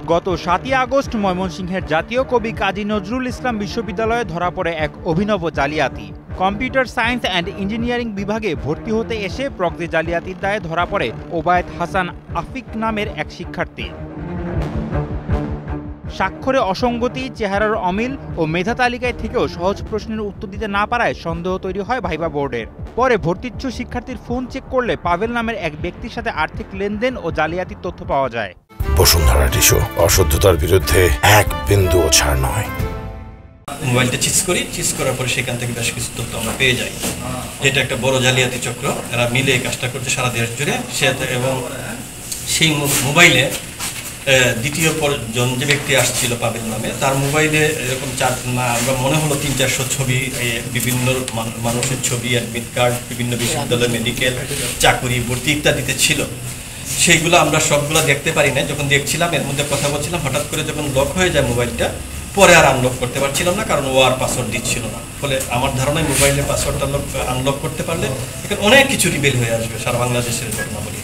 গত ৭ই আগস্ট ময়মনসিংহের জাতীয় কবি কাজী নজরুল ইসলাম বিশ্ববিদ্যালয়ে ধরা পড়ে এক অভিনব জালিয়াতি। কম্পিউটার সায়েন্স অ্যান্ড ইঞ্জিনিয়ারিং বিভাগে ভর্তি হতে এসে প্রক্সি জালিয়াতির দায়ে ধরা পড়ে ওবায়েদ হাসান আফিক নামের এক শিক্ষার্থী। স্বাক্ষরে অসঙ্গতি, চেহারার অমিল ও মেধা তালিকায় থেকেও সহজ প্রশ্নের উত্তর দিতে না পারায় সন্দেহ তৈরি হয় ভাইবা বোর্ডের। পরে ভর্তিচ্ছু শিক্ষার্থীর ফোন চেক করলে পাভেল নামের এক ব্যক্তির সাথে আর্থিক লেনদেন ও জালিয়াতির তথ্য পাওয়া যায়। বসুন্ধরা টিস্যু, অশুদ্ধতার বিরুদ্ধে এক বিন্দুও ছাড় নয়। মোবাইলটা চিজ করার পরে সেখান থেকে বেশ কিছু তথ্য আমরা পেয়ে যাই। এটা একটা বড় জালিয়াতি চক্র, এরা মিলে এই কাজটা করছে সারা দেশ জুড়ে। এবং সেই মোবাইলে দ্বিতীয় যে ব্যক্তি আসছিল পাবেল নামে, তার মোবাইলে এরকম আমরা মনে হলো ৩-৪০০ ছবি, বিভিন্ন মানুষের ছবি, অ্যাডমিট কার্ড, বিভিন্ন বিশ্ববিদ্যালয়, মেডিকেল, চাকুরি, ভর্তি ইত্যাদিতে ছিল। সেইগুলো আমরা সবগুলো দেখতে পারি না। যখন দেখছিলাম, এর মধ্যে কথা বলছিলাম, হঠাৎ করে যখন লক হয়ে যায় মোবাইলটা, পরে আর আনলক করতে পারছিলাম না, কারণ ও আর পাসওয়ার্ড দিচ্ছিল না। ফলে আমার ধারণায় মোবাইলে পাসওয়ার্ডটা আনলক করতে পারলে এখানে অনেক কিছু রিভেল হয়ে আসবে সারা বাংলাদেশের ঘটনাবলী।